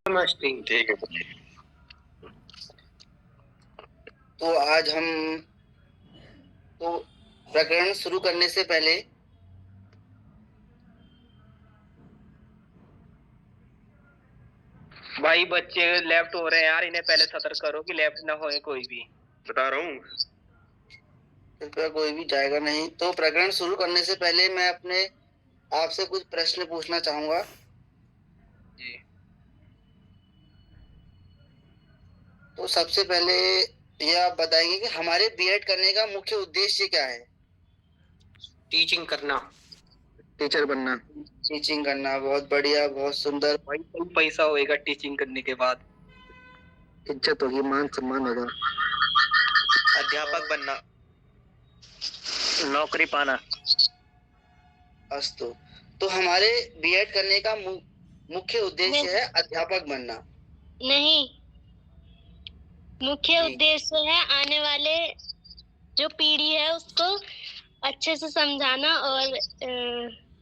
मस्ती। ठीक है। तो आज हम तो प्रकरण शुरू करने से पहले भाई बच्चे लेफ्ट हो रहे हैं यार, इन्हें पहले सतर्क करो कि लेफ्ट ना होए कोई भी। बता रहा हूँ। कृपया कोई भी जाएगा नहीं। तो प्रकरण शुरू करने से पहले मैं अपने आपसे कुछ प्रश्न पूछना चाहूंगा। जी। तो सबसे पहले ये आप बताएंगे कि हमारे बीएड करने का मुख्य उद्देश्य क्या है? टीचिंग करना, टीचर बनना। टीचिंग करना, बहुत बढ़िया, बहुत सुंदर। भाई कोई पैसा होएगा टीचिंग करने के बाद। इज्जत होगी, मान सम्मान होगा। अध्यापक बनना, नौकरी पाना। अस्तु। तो हमारे बीएड करने का मुख्य उद्देश्य है अध्यापक बनना। नहीं, मुख्य उद्देश्य है आने वाले जो पीढ़ी है उसको अच्छे से समझाना और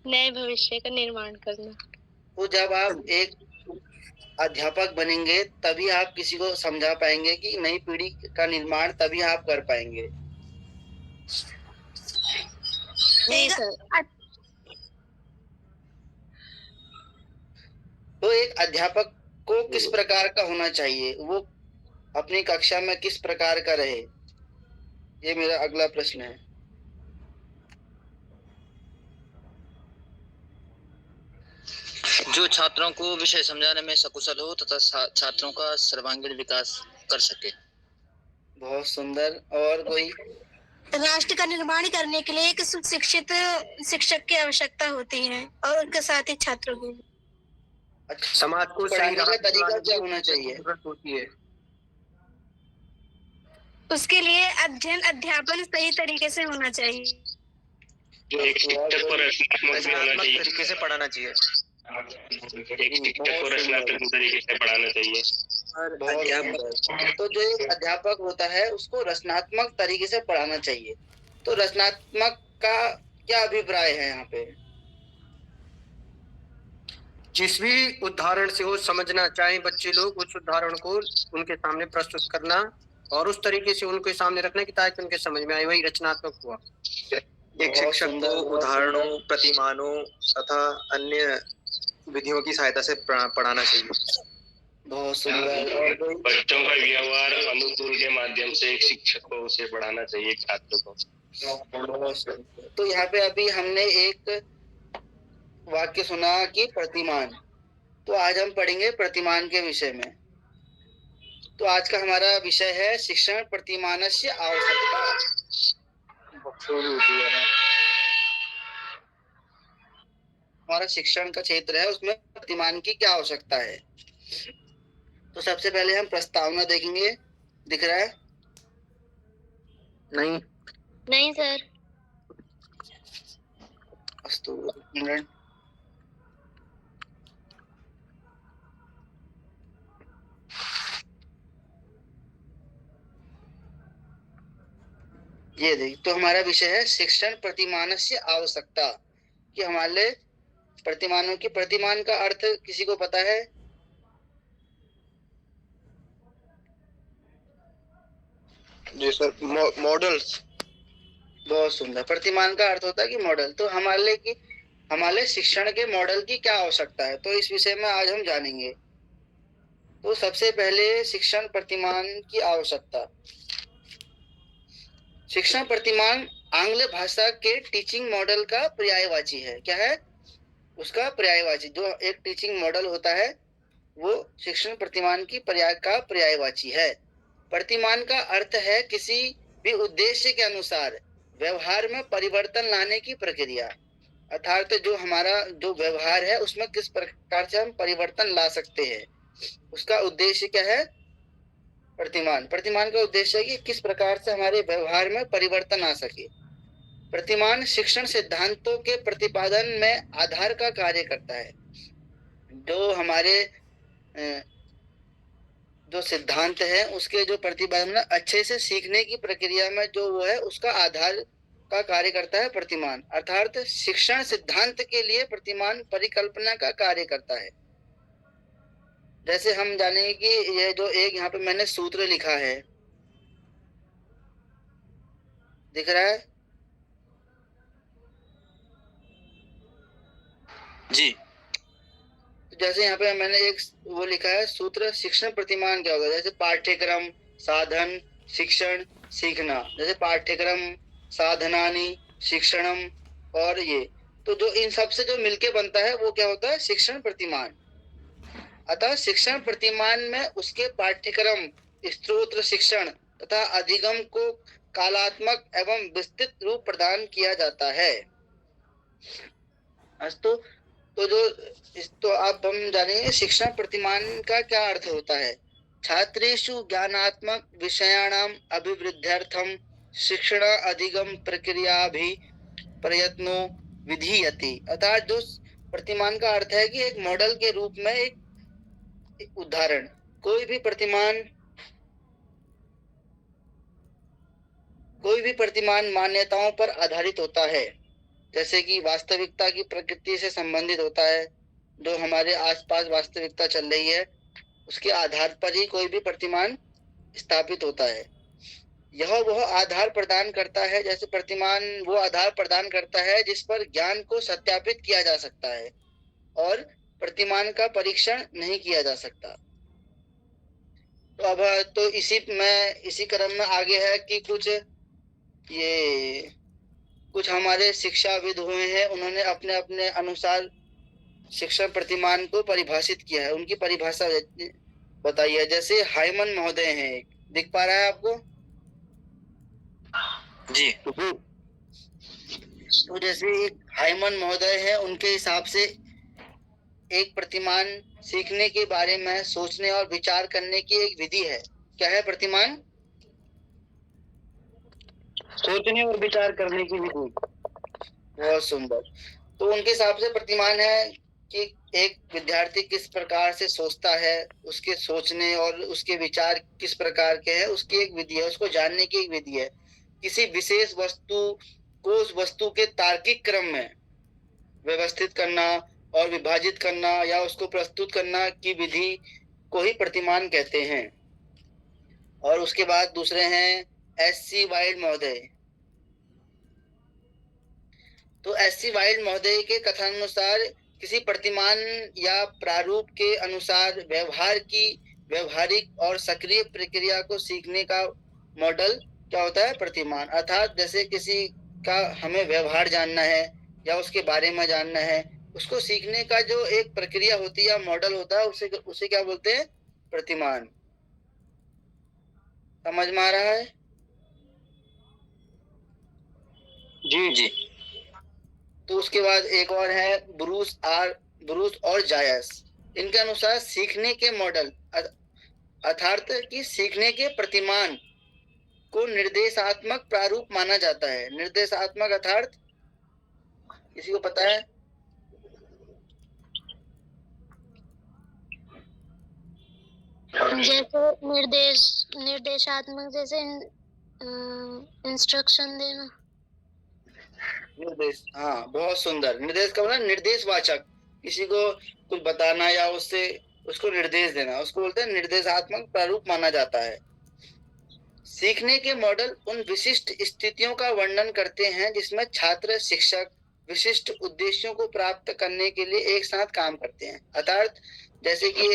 नए भविष्य का निर्माण करना। तो जब आप एक अध्यापक बनेंगे तभी आप किसी को समझा पाएंगे कि नई पीढ़ी का निर्माण तभी आप कर पाएंगे। नहीं सर। तो एक अध्यापक को किस प्रकार का होना चाहिए? वो अपनी कक्षा में किस प्रकार का रहे? ये मेरा अगला प्रश्न है। जो छात्रों को विषय समझाने में सकुशल हो तथा छात्रों का सर्वांगीण विकास कर सके। बहुत सुंदर। और कोई? राष्ट्र का निर्माण करने के लिए एक सुशिक्षित शिक्षक की आवश्यकता होती है और उनके साथ ही छात्रों की। अच्छा, समाज को पढ़ाने का तरीका क्या होना चाहिए? होती है। उसके लिए अध्ययन अध्यापन सही तरीके से होना चाहिए। एक शिक्षक को रचनात्मक भी होना चाहिए। तरीके से पढ़ाना चाहिए। एक शिक्षक को रचनात्मक तरीके से पढ़ाना चाहिए। तो जो एक अध्यापक होता है उसको रचनात्मक तरीके से पढ़ाना चाहिए। तो रचनात्मक का क्या अभिप्राय है यहाँ पे? जिस भी उदाहरण से वो समझना चाहे बच्चे लोग, उस उदाहरण को उनके सामने प्रस्तुत करना और उस तरीके से उनके सामने रखना कि ताकि उनके समझ में आए, वही रचनात्मक हुआ। एक शिक्षक को उदाहरणों, प्रतिमानों तथा अन्य विधियों की सहायता से पढ़ाना चाहिए। बहुत सुंदर। और बच्चों का व्यवहार अनुकूल के माध्यम से एक शिक्षक को उसे पढ़ाना चाहिए छात्र को। तो यहाँ पे अभी हमने एक वाक्य सुना कि प्रतिमान। तो आज हम पढ़ेंगे प्रतिमान के विषय में। तो आज का हमारा विषय है शिक्षण प्रतिमानस्य आवश्यकता। हमारा शिक्षण का क्षेत्र है, उसमें प्रतिमान की क्या आवश्यकता है। तो सबसे पहले हम प्रस्तावना देखेंगे। दिख रहा है? नहीं सर। अस्तु। ये देखिए, तो हमारा विषय है शिक्षण प्रतिमानस्य आवश्यकता। कि हमारे प्रतिमानों की, प्रतिमान का अर्थ किसी को पता है? जी सर, मॉडल्स। बहुत सुंदर। प्रतिमान का अर्थ होता है कि मॉडल। तो हमारे शिक्षण के मॉडल की क्या आवश्यकता है, तो इस विषय में आज हम जानेंगे। तो सबसे पहले शिक्षण प्रतिमान की आवश्यकता। शिक्षण प्रतिमान आंग्ल भाषा के टीचिंग मॉडल का पर्यायवाची है। क्या है उसका पर्यायवाची? जो एक टीचिंग मॉडल होता है वो शिक्षण प्रतिमान की पर्यायवाची है। प्रतिमान का अर्थ है किसी भी उद्देश्य के अनुसार व्यवहार में परिवर्तन लाने की प्रक्रिया। अर्थात जो हमारा जो व्यवहार है उसमें किस प्रकार से हम परिवर्तन ला सकते हैं, उसका उद्देश्य क्या है? प्रतिमान। प्रतिमान का उद्देश्य है कि किस प्रकार से हमारे व्यवहार में परिवर्तन आ सके। प्रतिमान शिक्षण सिद्धांतों के प्रतिपादन में आधार का कार्य करता है। जो हमारे जो सिद्धांत है उसके जो प्रतिपादन अच्छे से सीखने की प्रक्रिया में जो वो है उसका आधार का कार्य करता है प्रतिमान। अर्थात शिक्षण सिद्धांत के लिए प्रतिमान परिकल्पना का कार्य करता है। जैसे हम जानेंगे कि ये जो एक यहाँ पे मैंने सूत्र लिखा है, दिख रहा है? जी। तो जैसे यहाँ पे मैंने एक वो लिखा है सूत्र, शिक्षण प्रतिमान क्या होगा? जैसे पाठ्यक्रम, साधन, शिक्षण, सीखना। जैसे पाठ्यक्रम, साधनानि, शिक्षणम और ये, तो जो इन सब से जो मिलके बनता है वो क्या होता है? शिक्षण प्रतिमान। अतः शिक्षण प्रतिमान में उसके पाठ्यक्रम, स्तोत्र शिक्षण तथा अधिगम को कालात्मक एवं विस्तृत रूप प्रदान किया जाता है। अस्तु, तो जो तो अब हम जानेंगे शिक्षण प्रतिमान का क्या अर्थ होता है। छात्रेषु ज्ञानात्मक विषयाणाम अभिवृद्ध्यर्थम शिक्षण अधिगम प्रक्रिया भी प्रयत्नो विधीयते। अर्थात जो प्रतिमान का अर्थ है कि एक मॉडल के रूप में एक उदाहरण, कोई भी प्रतिमान मान्यताओं पर आधारित होता है, जैसे कि वास्तविकता की प्रकृति से संबंधित होता है। जो हमारे आसपास वास्तविकता चल रही है उसके आधार पर ही कोई भी प्रतिमान स्थापित होता है। यह वह आधार प्रदान करता है, जैसे प्रतिमान वो आधार प्रदान करता है जिस पर ज्ञान को सत्यापित किया जा सकता है और प्रतिमान का परीक्षण नहीं किया जा सकता। तो अब तो इसी क्रम में आगे है कि कुछ हमारे शिक्षाविद हुए हैं, उन्होंने अपने अपने अनुसार शिक्षण प्रतिमान को परिभाषित किया है। उनकी परिभाषा बताई है। जैसे हाइमन महोदय हैं, दिख पा रहा है आपको? जी। तो जैसे एक हाइमन महोदय है, उनके हिसाब से एक प्रतिमान सीखने के बारे में सोचने और विचार करने की एक विधि है। क्या है प्रतिमान? सोचने और विचार करने की विधि। बहुत सुंदर। तो उनके हिसाब से प्रतिमान है कि एक विद्यार्थी किस प्रकार से सोचता है, उसके सोचने और उसके विचार किस प्रकार के हैं, उसकी एक विधि है, उसको जानने की एक विधि है। किसी विशेष वस्तु को उस वस्तु के तार्किक क्रम में व्यवस्थित करना और विभाजित करना या उसको प्रस्तुत करना की विधि को ही प्रतिमान कहते हैं। और उसके बाद दूसरे हैं एस.सी. वाइल्ड महोदय। तो एस.सी. वाइल्ड महोदय के कथनानुसार किसी प्रतिमान या प्रारूप के अनुसार व्यवहारिक और सक्रिय प्रक्रिया को सीखने का मॉडल क्या होता है? प्रतिमान। अर्थात जैसे किसी का हमें व्यवहार जानना है या उसके बारे में जानना है, उसको सीखने का जो एक प्रक्रिया होती है या मॉडल होता है, उसे क्या बोलते हैं? प्रतिमान। समझ में आ रहा है? जी जी। तो उसके बाद एक और है ब्रूस और जायस। इनके अनुसार सीखने के मॉडल अर्थात कि सीखने के प्रतिमान को निर्देशात्मक प्रारूप माना जाता है। निर्देशात्मक अर्थात किसी को पता है? जैसे निर्देशात्मक, जैसे इंस्ट्रक्शन देना। निर्देश, हाँ, बहुत सुंदर। निर्देश का मतलब निर्देशवाचक, किसी को कुछ बताना या उसको निर्देश देना, उसको बोलते हैं निर्देशात्मक प्रारूप माना जाता है। सीखने के मॉडल उन विशिष्ट स्थितियों का वर्णन करते हैं जिसमें छात्र शिक्षक विशिष्ट उद्देश्यों को प्राप्त करने के लिए एक साथ काम करते हैं। अर्थात जैसे कि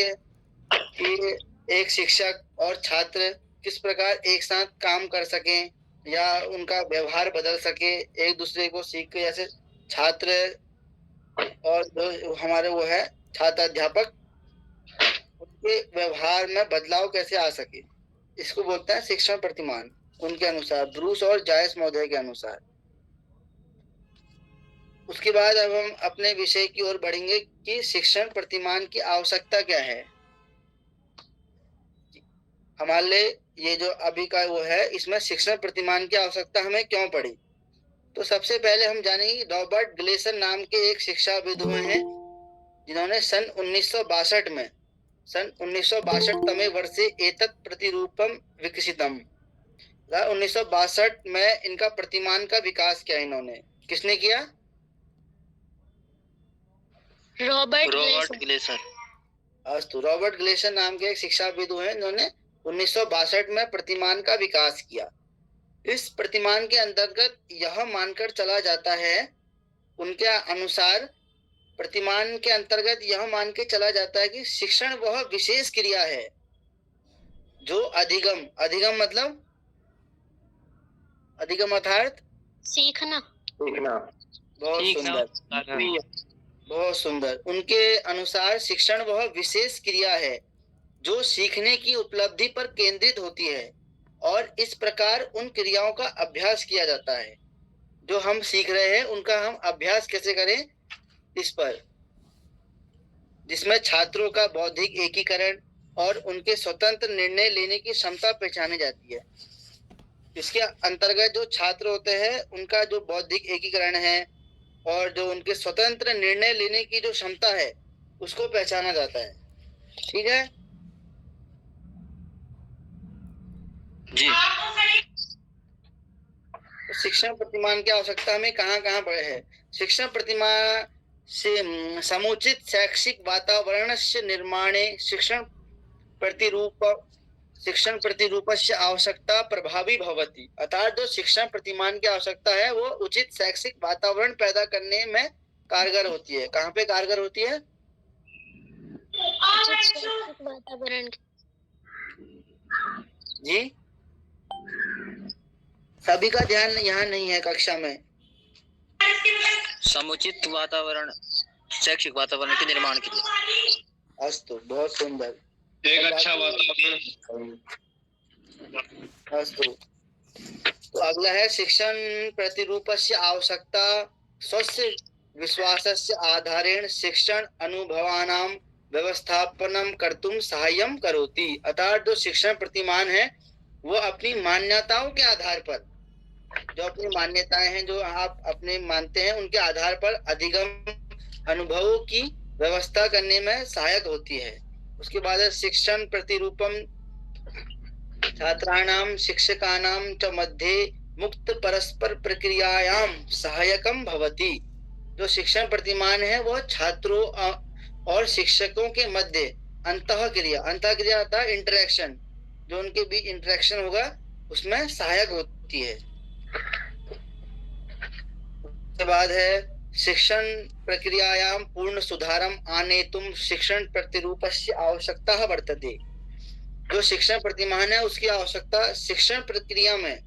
एक शिक्षक और छात्र किस प्रकार एक साथ काम कर सकें या उनका व्यवहार बदल सके एक दूसरे को सीख के, जैसे छात्र और जो हमारे वो है छात्र अध्यापक, उनके व्यवहार में बदलाव कैसे आ सके, इसको बोलते हैं शिक्षण प्रतिमान। उनके अनुसार, ब्रूस और जायस महोदय के अनुसार। उसके बाद अब हम अपने विषय की ओर बढ़ेंगे कि शिक्षण प्रतिमान की आवश्यकता क्या है। हमारे लिए ये जो अभी का वो है, इसमें शिक्षण प्रतिमान की आवश्यकता हमें क्यों पड़ी। तो सबसे पहले हम जानेंगे रॉबर्ट ग्लेसन नाम के एक शिक्षाविद हुए हैं जिन्होंने सन 1962 तमे वर्षे एतत् प्रतिरूपम विकसितम, 1962 में इनका प्रतिमान का विकास किया। इन्होंने, किसने किया? Robert Gleeson. अस्तु। रॉबर्ट ग्लेशन नाम के एक शिक्षाविद हैं जिन्होंने 1962 में प्रतिमान का विकास किया। इस प्रतिमान के अंतर्गत यह मानकर चला जाता है, उनके अनुसार प्रतिमान के अंतर्गत यह मान के चला जाता है कि शिक्षण वह विशेष क्रिया है जो अधिगम मतलब अधिगम अर्थात सीखना। बहुत सुंदर, बहुत सुंदर। उनके अनुसार शिक्षण वह विशेष क्रिया है जो सीखने की उपलब्धि पर केंद्रित होती है और इस प्रकार उन क्रियाओं का अभ्यास किया जाता है। जो हम सीख रहे हैं उनका हम अभ्यास कैसे करें, इस पर, जिसमें छात्रों का बौद्धिक एकीकरण और उनके स्वतंत्र निर्णय लेने की क्षमता पहचानी जाती है। इसके अंतर्गत जो छात्र होते हैं उनका जो बौद्धिक एकीकरण है और जो उनके स्वतंत्र निर्णय लेने की जो क्षमता है उसको पहचाना जाता है। ठीक है जी। तो शिक्षण प्रतिमान की आवश्यकता हमें कहाँ कहाँ पड़े है। शिक्षण प्रतिमान से समुचित शैक्षिक वातावरण से निर्माणे शिक्षण प्रतिरूपस्य आवश्यकता प्रभावी भवति। अर्थात जो शिक्षण प्रतिमान की आवश्यकता है वो उचित शैक्षिक वातावरण पैदा करने में कारगर होती है। कहाँ पे कारगर होती है? वातावरण। जी, सभी का ध्यान यहाँ नहीं है कक्षा में। समुचित वातावरण, शैक्षिक वातावरण के निर्माण के लिए। अस्तु, बहुत सुंदर। एक अच्छा वातावरण। अस्तु, तो अगला है शिक्षण प्रतिरूपस्य आवश्यकता स्वस्य विश्वासस्य आधारेण शिक्षण अनुभवानां व्यवस्थापनम कर्तुम सहाय्यम करोति। अर्थात जो शिक्षण प्रतिमान है वो अपनी मान्यताओं के आधार पर, जो अपनी मान्यताएं हैं जो आप अपने मानते हैं उनके आधार पर अधिगम अनुभवों की व्यवस्था करने में सहायक होती है। उसके बाद है शिक्षण प्रतिरूपम छात्राणां शिक्षकानां च मध्ये मुक्त परस्पर प्रक्रियायां सहायकम भवति। जो शिक्षण प्रतिमान है वह छात्रों और शिक्षकों के मध्य अंतःक्रिया अर्थात इंटरेक्शन, जो उनके बीच इंटरेक्शन होगा उसमें सहायक होती है। उसके बाद है शिक्षण प्रक्रियायां पूर्ण सुधारम आनेतुम शिक्षण प्रतिरूपस्य आवश्यकता वर्तते। जो शिक्षण प्रतिमान है उसकी आवश्यकता शिक्षण प्रक्रिया में,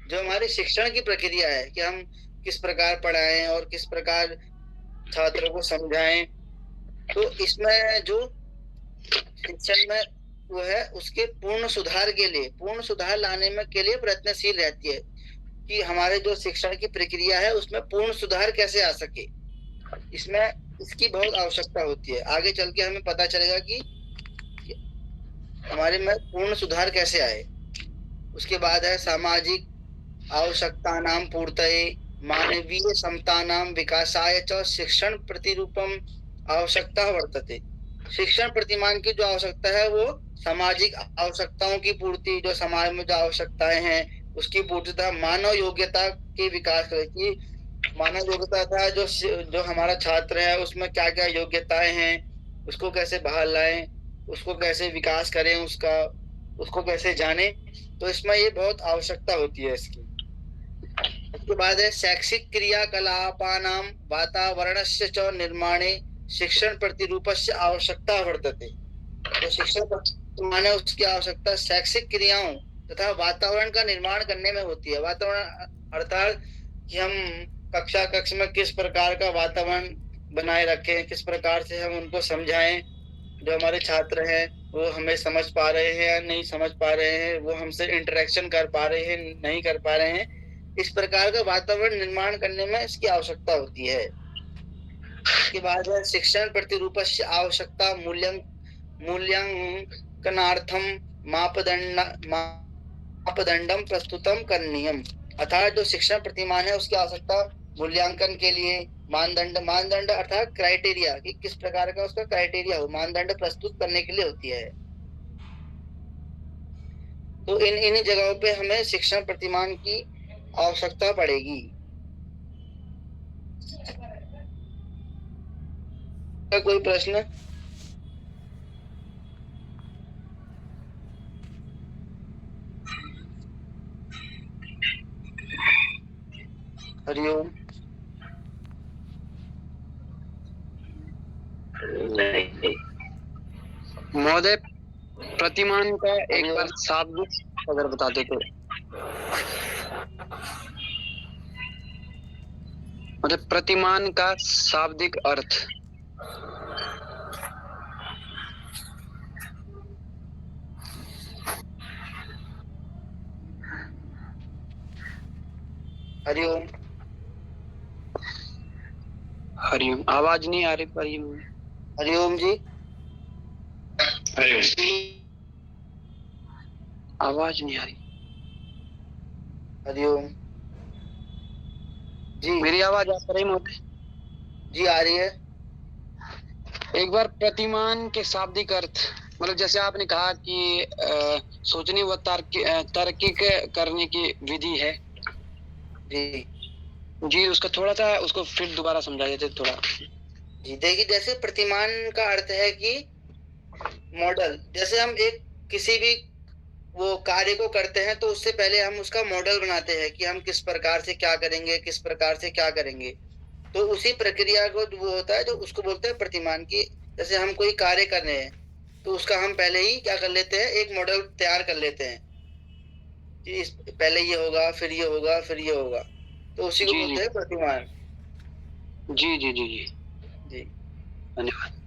जो हमारी शिक्षण की प्रक्रिया है कि हम किस प्रकार पढ़ाएं और किस प्रकार छात्रों को समझाएं, तो इसमें जो शिक्षण में वो है उसके पूर्ण सुधार के लिए, पूर्ण सुधार लाने में के लिए प्रयत्नशील रहती है कि हमारे जो शिक्षण की प्रक्रिया है उसमें पूर्ण सुधार कैसे आ सके। इसमें इसकी बहुत आवश्यकता होती है। आगे चल के हमें पता चलेगा कि हमारे में पूर्ण सुधार कैसे आए। उसके बाद है सामाजिक आवश्यकतानां पूर्तये मानवीय समतानां विकासाय च शिक्षण प्रतिरूपम आवश्यकता वर्तते। शिक्षण प्रतिमान की जो आवश्यकता है वो सामाजिक आवश्यकताओं की पूर्ति, जो समाज में जो आवश्यकताएं हैं उसकी पूर्ति तथा मानव योग्यता के विकास की। मानव योग्यता था जो हमारा छात्र है उसमें क्या क्या योग्यताएं हैं, उसको कैसे बाहर लाएं, उसको कैसे विकास करें, उसको कैसे जाने, तो इसमें ये बहुत आवश्यकता होती है इसकी। उसके बाद है शैक्षिक क्रियाकलापानां वातावरणस्य च निर्माणे शिक्षण प्रतिरूपस्य आवश्यकता वर्तते। तो शिक्षण प्रतिमान है उसकी आवश्यकता शैक्षिक क्रियाओं तथा वातावरण का निर्माण करने में होती है। वातावरण अर्थात कि हम कक्षा में किस प्रकार का वातावरण बनाए रखें, किस प्रकार से हम उनको समझाएं, जो हमारे छात्र हैं वो हमें समझ पा रहे हैं या नहीं समझ पा रहे हैं, वो हमसे इंटरेक्शन कर पा रहे हैं नहीं कर पा रहे हैं, इस प्रकार का वातावरण निर्माण करने में इसकी आवश्यकता होती है। इसके बाद है शिक्षण प्रतिरूपस्य आवश्यकता मूल्यांकनार्थम मापदंडम प्रस्तुतम करणीयम। अर्थात जो शिक्षण प्रतिमान है उसकी आवश्यकता मूल्यांकन के लिए मानदंड अर्थात क्राइटेरिया, कि किस प्रकार का उसका क्राइटेरिया हो, मानदंड प्रस्तुत करने के लिए होती है। तो इन जगहों पे हमें शिक्षण प्रतिमान की आवश्यकता पड़ेगी। कोई प्रश्न? हरिओम। नहीं। महोदय, प्रतिमान का एक हरिओम। बार शाब्दिक अगर बता दे तो। मतलब प्रतिमान का शाब्दिक अर्थ। हरिओम। हरिओम। आवाज नहीं आ रही हरिओम। हरिओम जी। हरिओम। आवाज नहीं आ रही। हरिओम जी। मेरी आवाज आ रही महोदय? जी आ रही है। एक बार प्रतिमान के शाब्दिक अर्थ, मतलब जैसे आपने कहा कि सोचने व तार्किक करने की विधि है जी जी, उसका थोड़ा सा उसको फिर दोबारा समझा देते थोड़ा। जी देखिए, जैसे प्रतिमान का अर्थ है कि मॉडल। जैसे हम एक किसी भी वो कार्य को करते हैं तो उससे पहले हम उसका मॉडल बनाते हैं कि हम किस प्रकार से क्या करेंगे, किस प्रकार से क्या करेंगे। तो उसी प्रक्रिया को वो होता है जो उसको बोलते हैं प्रतिमान की। जैसे हम कोई कार्य कर रहे हैं तो उसका हम पहले ही क्या कर लेते हैं, एक मॉडल तैयार कर लेते हैं कि पहले ये होगा, फिर ये होगा, फिर ये होगा। तो उसी को जी बोलते जी हैं प्रतिमान। जी जी जी जी, जी धन्यवाद।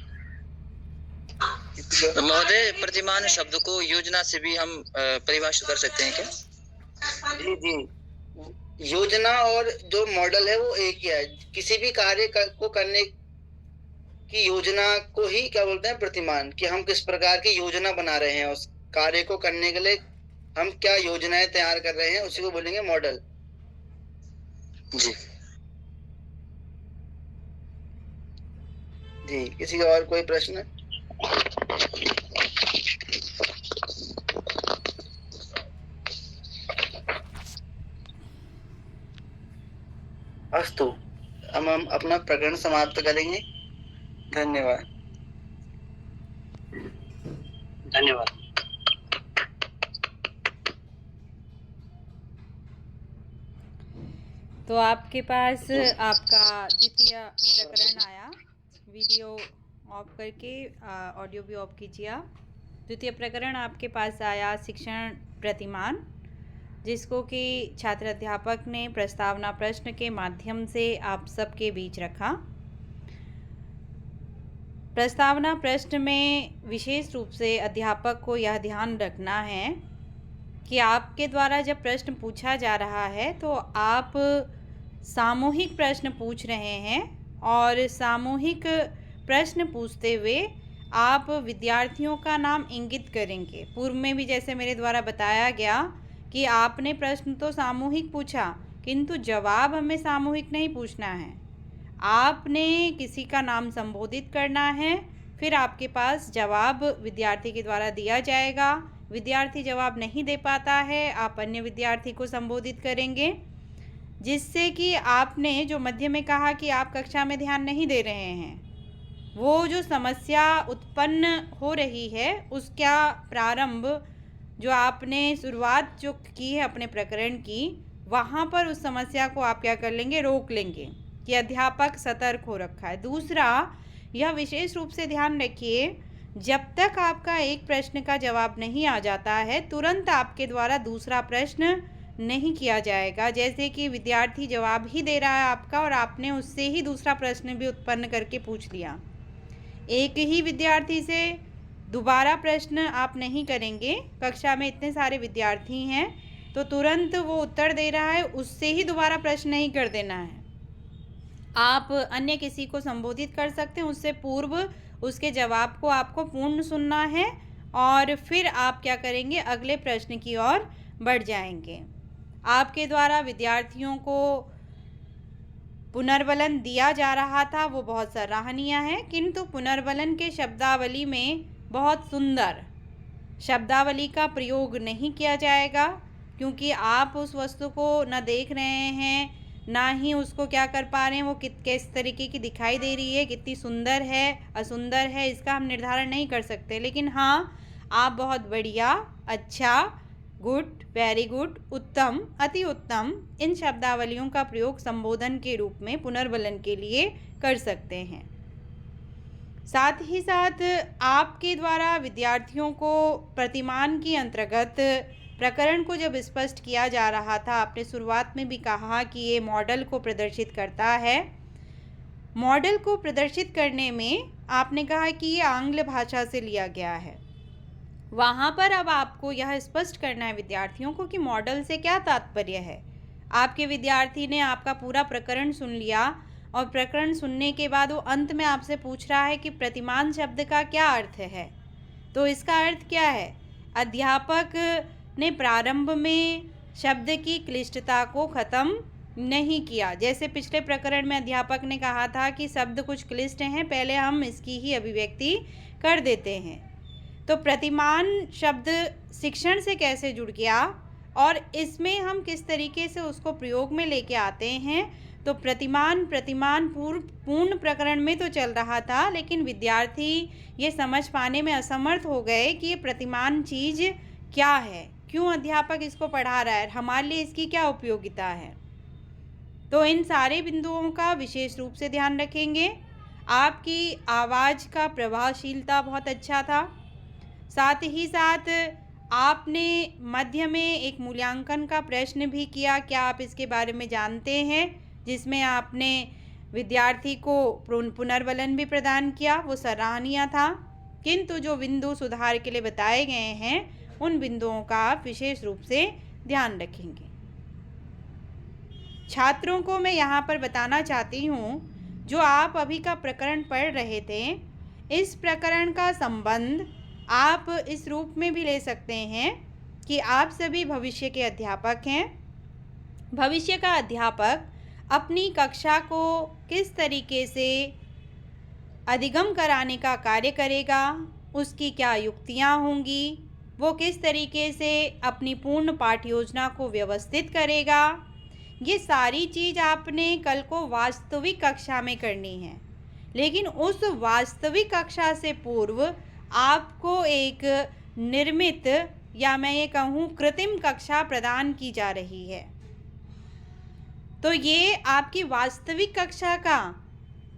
महोदय, प्रतिमान शब्द को योजना से भी हम परिभाषित कर सकते हैं क्या? जी जी, योजना और जो मॉडल है वो एक ही है। किसी भी कार्य को करने की योजना को ही क्या बोलते हैं, प्रतिमान। कि हम किस प्रकार की योजना बना रहे हैं, उस कार्य को करने के लिए हम क्या योजनाएं तैयार कर रहे हैं, उसी को बोलेंगे मॉडल। जी। जी, किसी का और कोई प्रश्न? अस्तु, हम अपना प्रकरण समाप्त करेंगे। धन्यवाद। धन्यवाद। तो आपके पास आपका द्वितीय प्रकरण आया। वीडियो ऑफ करके ऑडियो भी ऑफ कीजिए आप। द्वितीय प्रकरण आपके पास आया शिक्षण प्रतिमान, जिसको कि छात्र अध्यापक ने प्रस्तावना प्रश्न के माध्यम से आप सबके बीच रखा। प्रस्तावना प्रश्न में विशेष रूप से अध्यापक को यह ध्यान रखना है कि आपके द्वारा जब प्रश्न पूछा जा रहा है तो आप सामूहिक प्रश्न पूछ रहे हैं, और सामूहिक प्रश्न पूछते हुए आप विद्यार्थियों का नाम इंगित करेंगे। पूर्व में भी जैसे मेरे द्वारा बताया गया कि आपने प्रश्न तो सामूहिक पूछा, किंतु जवाब हमें सामूहिक नहीं पूछना है। आपने किसी का नाम संबोधित करना है, फिर आपके पास जवाब विद्यार्थी के द्वारा दिया जाएगा। विद्यार्थी जवाब नहीं दे पाता है, आप अन्य विद्यार्थी को संबोधित करेंगे, जिससे कि आपने जो मध्य में कहा कि आप कक्षा में ध्यान नहीं दे रहे हैं, वो जो समस्या उत्पन्न हो रही है उसका प्रारंभ जो आपने शुरुआत जो की है अपने प्रकरण की, वहाँ पर उस समस्या को आप क्या कर लेंगे, रोक लेंगे कि अध्यापक सतर्क हो रखा है। दूसरा, यह विशेष रूप से ध्यान रखिए, जब तक आपका एक प्रश्न का जवाब नहीं आ जाता है तुरंत आपके द्वारा दूसरा प्रश्न नहीं किया जाएगा। जैसे कि विद्यार्थी जवाब ही दे रहा है आपका और आपने उससे ही दूसरा प्रश्न भी उत्पन्न करके पूछ लिया, एक ही विद्यार्थी से दोबारा प्रश्न आप नहीं करेंगे। कक्षा में इतने सारे विद्यार्थी हैं तो तुरंत वो उत्तर दे रहा है उससे ही दोबारा प्रश्न नहीं कर देना है। आप अन्य किसी को संबोधित कर सकते हैं, उससे पूर्व उसके जवाब को आपको पूर्ण सुनना है और फिर आप क्या करेंगे, अगले प्रश्न की ओर बढ़ जाएंगे। आपके द्वारा विद्यार्थियों को पुनर्वलन दिया जा रहा था, वो बहुत सराहनीय है, किंतु पुनर्वलन के शब्दावली में बहुत सुंदर शब्दावली का प्रयोग नहीं किया जाएगा, क्योंकि आप उस वस्तु को न देख रहे हैं, ना ही उसको क्या कर पा रहे हैं, वो किस तरीके की दिखाई दे रही है, कितनी सुंदर है असुंदर है, इसका हम निर्धारण नहीं कर सकते। लेकिन हाँ, आप बहुत बढ़िया, अच्छा गुड, वेरी गुड, उत्तम, अति उत्तम इन शब्दावलियों का प्रयोग संबोधन के रूप में पुनर्बलन के लिए कर सकते हैं। साथ ही साथ आपके द्वारा विद्यार्थियों को प्रतिमान के अंतर्गत प्रकरण को जब स्पष्ट किया जा रहा था, आपने शुरुआत में भी कहा कि ये मॉडल को प्रदर्शित करता है। मॉडल को प्रदर्शित करने में आपने कहा कि ये आंग्ल भाषा से लिया गया है। वहाँ पर अब आपको यह स्पष्ट करना है विद्यार्थियों को कि मॉडल से क्या तात्पर्य है। आपके विद्यार्थी ने आपका पूरा प्रकरण सुन लिया और प्रकरण सुनने के बाद वो अंत में आपसे पूछ रहा है कि प्रतिमान शब्द का क्या अर्थ है। तो इसका अर्थ क्या है? अध्यापक ने प्रारंभ में शब्द की क्लिष्टता को ख़त्म नहीं किया। जैसे पिछले प्रकरण में अध्यापक ने कहा था कि शब्द कुछ क्लिष्ट हैं, पहले हम इसकी ही अभिव्यक्ति कर देते हैं। तो प्रतिमान शब्द शिक्षण से कैसे जुड़ गया और इसमें हम किस तरीके से उसको प्रयोग में लेके आते हैं। तो प्रतिमान पूर्ण प्रकरण में तो चल रहा था, लेकिन विद्यार्थी ये समझ पाने में असमर्थ हो गए कि ये प्रतिमान चीज़ क्या है, क्यों अध्यापक इसको पढ़ा रहा है, हमारे लिए इसकी क्या उपयोगिता है। तो इन सारे बिंदुओं का विशेष रूप से ध्यान रखेंगे। आपकी आवाज़ का प्रभावशीलता बहुत अच्छा था। साथ ही साथ आपने मध्य में एक मूल्यांकन का प्रश्न भी किया, क्या आप इसके बारे में जानते हैं, जिसमें आपने विद्यार्थी को पुनर्बलन भी प्रदान किया, वो सराहनीय था। किंतु जो बिंदु सुधार के लिए बताए गए हैं उन बिंदुओं का आप विशेष रूप से ध्यान रखेंगे। छात्रों को मैं यहाँ पर बताना चाहती हूँ, जो आप अभी का प्रकरण पढ़ रहे थे, इस प्रकरण का संबंध आप इस रूप में भी ले सकते हैं कि आप सभी भविष्य के अध्यापक हैं। भविष्य का अध्यापक अपनी कक्षा को किस तरीके से अधिगम कराने का कार्य करेगा, उसकी क्या युक्तियाँ होंगी, वो किस तरीके से अपनी पूर्ण पाठ्य योजना को व्यवस्थित करेगा, ये सारी चीज़ आपने कल को वास्तविक कक्षा में करनी है। लेकिन उस वास्तविक कक्षा से पूर्व आपको एक निर्मित या मैं ये कहूँ कृत्रिम कक्षा प्रदान की जा रही है। तो ये आपकी वास्तविक कक्षा का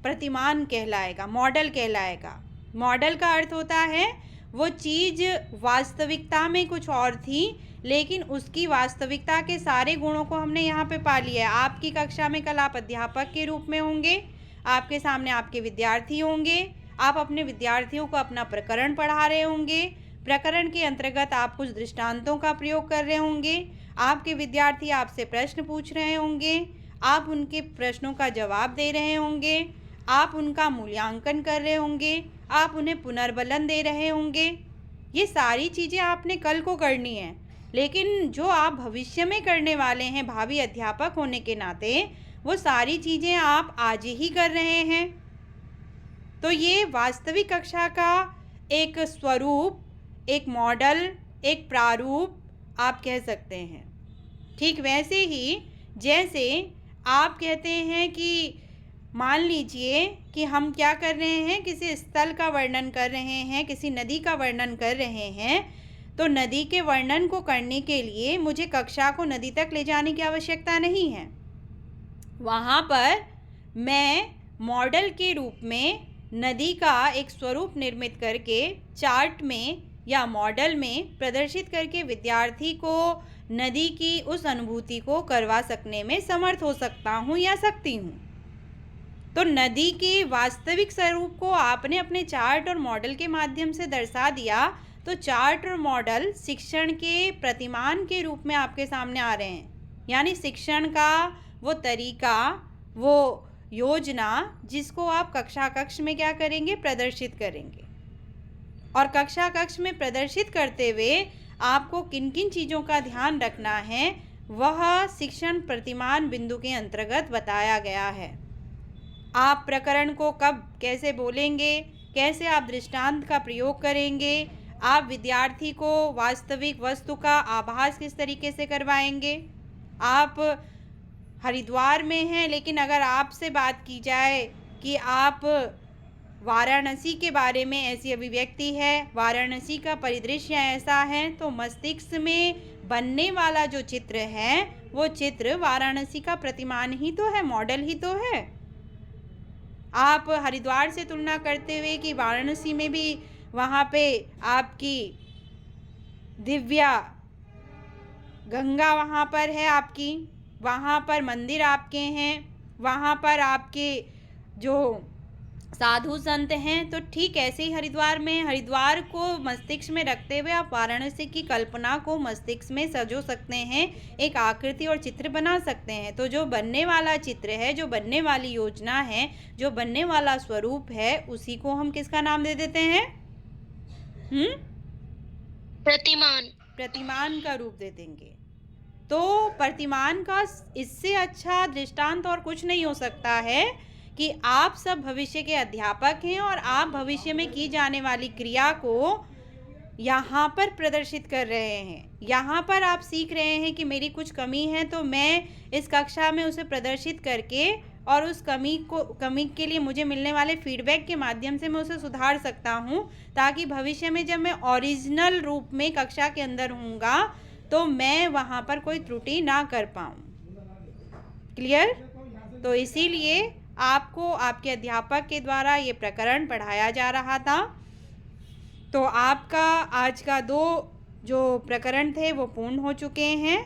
प्रतिमान कहलाएगा, मॉडल कहलाएगा। मॉडल का अर्थ होता है वो चीज़ वास्तविकता में कुछ और थी, लेकिन उसकी वास्तविकता के सारे गुणों को हमने यहाँ पे पा लिया है। आपकी कक्षा में कल आप अध्यापक के रूप में होंगे, आपके सामने आपके विद्यार्थी होंगे, आप अपने विद्यार्थियों को अपना प्रकरण पढ़ा रहे होंगे, प्रकरण के अंतर्गत आप कुछ दृष्टांतों का प्रयोग कर रहे होंगे, आपके विद्यार्थी आपसे प्रश्न पूछ रहे होंगे, आप उनके प्रश्नों का जवाब दे रहे होंगे, आप उनका मूल्यांकन कर रहे होंगे, आप उन्हें पुनर्बलन दे रहे होंगे। ये सारी चीज़ें आपने कल को करनी है, लेकिन जो आप भविष्य में करने वाले हैं भावी अध्यापक होने के नाते, वो सारी चीज़ें आप आज ही कर रहे हैं। तो ये वास्तविक कक्षा का एक स्वरूप, एक मॉडल, एक प्रारूप आप कह सकते हैं। ठीक वैसे ही जैसे आप कहते हैं कि मान लीजिए कि हम क्या कर रहे हैं, किसी स्थल का वर्णन कर रहे हैं, किसी नदी का वर्णन कर रहे हैं, तो नदी के वर्णन को करने के लिए मुझे कक्षा को नदी तक ले जाने की आवश्यकता नहीं है। वहाँ पर मैं मॉडल के रूप में नदी का एक स्वरूप निर्मित करके चार्ट में या मॉडल में प्रदर्शित करके विद्यार्थी को नदी की उस अनुभूति को करवा सकने में समर्थ हो सकता हूँ या सकती हूँ। तो नदी के वास्तविक स्वरूप को आपने अपने चार्ट और मॉडल के माध्यम से दर्शा दिया, तो चार्ट और मॉडल शिक्षण के प्रतिमान के रूप में आपके सामने आ रहे हैं। यानी शिक्षण का वो तरीका, वो योजना जिसको आप कक्षा कक्ष में क्या करेंगे, प्रदर्शित करेंगे। और कक्षा कक्ष में प्रदर्शित करते हुए आपको किन किन चीज़ों का ध्यान रखना है, वह शिक्षण प्रतिमान बिंदु के अंतर्गत बताया गया है। आप प्रकरण को कब कैसे बोलेंगे, कैसे आप दृष्टांत का प्रयोग करेंगे, आप विद्यार्थी को वास्तविक वस्तु का आभास किस तरीके से करवाएंगे। आप हरिद्वार में हैं, लेकिन अगर आपसे बात की जाए कि आप वाराणसी के बारे में ऐसी अभिव्यक्ति है, वाराणसी का परिदृश्य ऐसा है, तो मस्तिष्क में बनने वाला जो चित्र है वो चित्र वाराणसी का प्रतिमान ही तो है, मॉडल ही तो है। आप हरिद्वार से तुलना करते हुए कि वाराणसी में भी वहाँ पे आपकी दिव्या गंगा वहाँ पर है, आपकी वहाँ पर मंदिर आपके हैं, वहाँ पर आपके जो साधु संत हैं, तो ठीक ऐसे ही हरिद्वार को मस्तिष्क में रखते हुए आप वाराणसी की कल्पना को मस्तिष्क में सजो सकते हैं, एक आकृति और चित्र बना सकते हैं। तो जो बनने वाला चित्र है, जो बनने वाली योजना है, जो बनने वाला स्वरूप है, उसी को हम किसका नाम दे देते हैं? प्रतिमान का रूप दे देंगे। तो प्रतिमान का इससे अच्छा दृष्टांत और कुछ नहीं हो सकता है कि आप सब भविष्य के अध्यापक हैं और आप भविष्य में की जाने वाली क्रिया को यहाँ पर प्रदर्शित कर रहे हैं। यहाँ पर आप सीख रहे हैं कि मेरी कुछ कमी है, तो मैं इस कक्षा में उसे प्रदर्शित करके और उस कमी के लिए मुझे मिलने वाले फीडबैक के माध्यम से मैं उसे सुधार सकता हूँ, ताकि भविष्य में जब मैं ओरिजिनल रूप में कक्षा के अंदर हूँगा तो मैं वहाँ पर कोई त्रुटि ना कर पाऊँ। क्लियर? तो इसीलिए आपको आपके अध्यापक के द्वारा ये प्रकरण पढ़ाया जा रहा था। तो आपका आज का 2 जो प्रकरण थे वो पूर्ण हो चुके हैं।